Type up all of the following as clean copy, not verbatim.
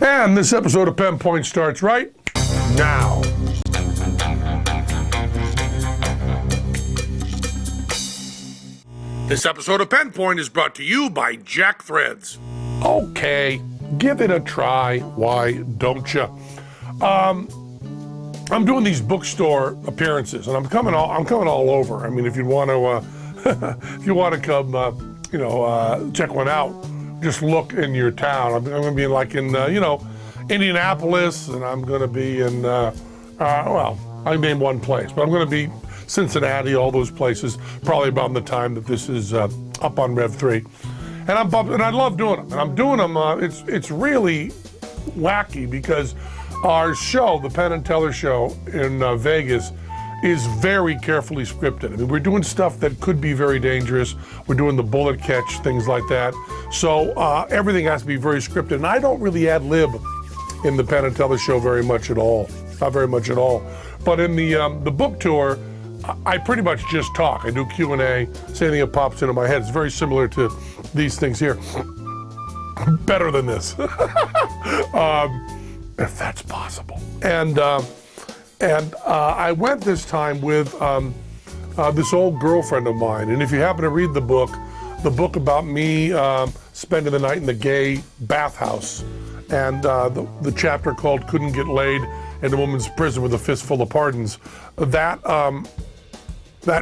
And this episode of Penn Point starts right now. This episode of Penn Point is brought to you by Jack Threads. Okay, give it a try. Why don't you? I'm doing these bookstore appearances, and I'm coming all over. I mean, if you want to, come, check one out, just look in your town. I'm going to be in Indianapolis, and I'm going to be in, I named one place, but I'm going to be Cincinnati, all those places, probably about the time that this is up on Rev 3. And I love doing them. And I'm doing them, it's really wacky because our show, the Penn and Teller show in Vegas, is very carefully scripted. I mean, we're doing stuff that could be very dangerous. We're doing the bullet catch, things like that. So everything has to be very scripted. And I don't really ad lib in the Penn and Teller show very much at all. Not very much at all. But in the book tour, I pretty much just talk. I do Q&A, say anything that pops into my head. It's very similar to these things here. Better than this, if that's possible. And I went this time with this old girlfriend of mine. And if you happen to read the book about me spending the night in the gay bathhouse, and the chapter called "Couldn't Get Laid in a Woman's Prison with a Fistful of Pardons," that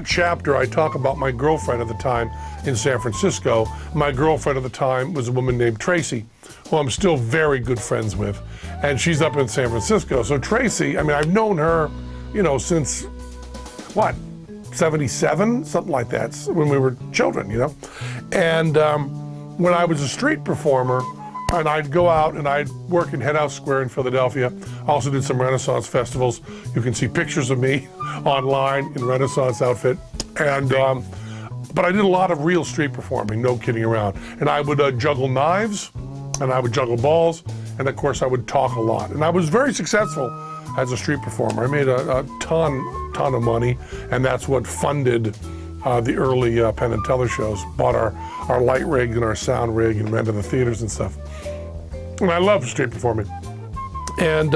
chapter, I talk about my girlfriend at the time in San Francisco. My girlfriend at the time was a woman named Tracy, who I'm still very good friends with, and she's up in San Francisco. So Tracy, I mean, I've known her, since, 77, something like that, when we were children, And when I was a street performer, and I'd go out and I'd work in Head House Square in Philadelphia. I also did some Renaissance festivals. You can see pictures of me online in Renaissance outfit. And but I did a lot of real street performing, no kidding around. And I would juggle knives, and I would juggle balls, and of course I would talk a lot. And I was very successful as a street performer. I made a ton of money, and that's what funded the early Penn and Teller shows. Bought our light rig and our sound rig and rented the theaters and stuff. And I love street performing. And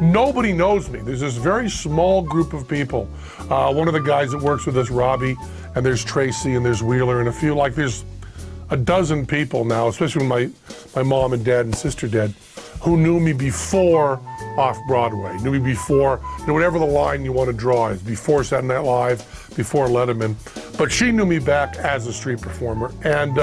nobody knows me. There's this very small group of people. One of the guys that works with us, Robbie, and there's Tracy, and there's Wheeler, and there's a dozen people now, especially when my mom and dad and sister dead, who knew me before Off-Broadway, knew me before, whatever the line you want to draw is, before Saturday Night Live, before Letterman. But she knew me back as a street performer. And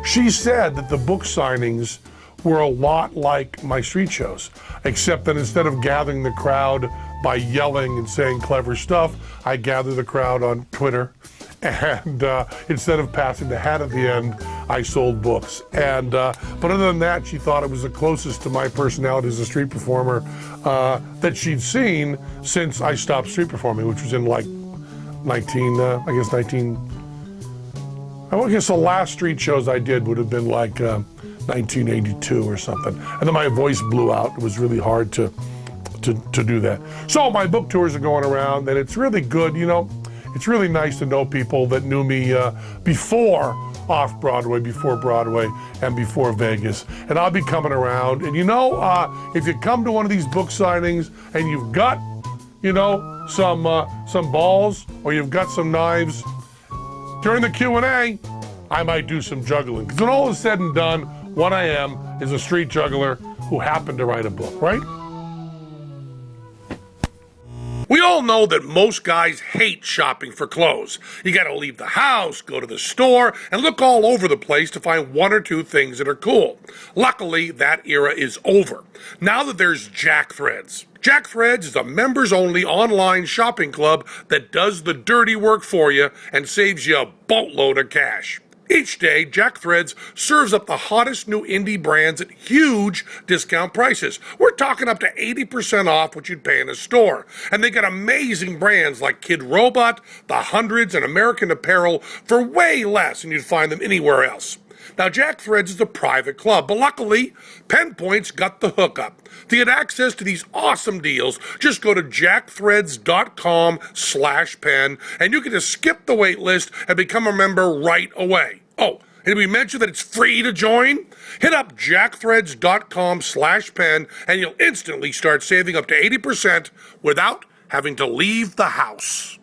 she said that the book signings were a lot like my street shows, except that instead of gathering the crowd by yelling and saying clever stuff, I gather the crowd on Twitter. And instead of passing the hat at the end, I sold books. And but other than that, she thought it was the closest to my personality as a street performer that she'd seen since I stopped street performing, which was in I guess the last street shows I did would have been 1982 or something. And then my voice blew out. It was really hard to do that. So my book tours are going around, and it's really good, It's really nice to know people that knew me before Off-Broadway, before Broadway, and before Vegas. And I'll be coming around. And if you come to one of these book signings and you've got, some balls or you've got some knives, during the Q&A, I might do some juggling. Because when all is said and done, what I am is a street juggler who happened to write a book, right? We all know that most guys hate shopping for clothes. You gotta leave the house, go to the store, and look all over the place to find one or two things that are cool. Luckily, that era is over. Now that there's Jack Threads. Jack Threads is a members-only online shopping club that does the dirty work for you and saves you a boatload of cash. Each day, Jack Threads serves up the hottest new indie brands at huge discount prices. We're talking up to 80% off what you'd pay in a store. And they got amazing brands like Kid Robot, The Hundreds, and American Apparel for way less than you'd find them anywhere else. Now, Jack Threads is a private club, but luckily, Penn Point's got the hookup. To get access to these awesome deals, just go to jackthreads.com/Penn, and you can just skip the wait list and become a member right away. Oh, And we mentioned that it's free to join? Hit up jackthreads.com/pen and you'll instantly start saving up to 80% without having to leave the house.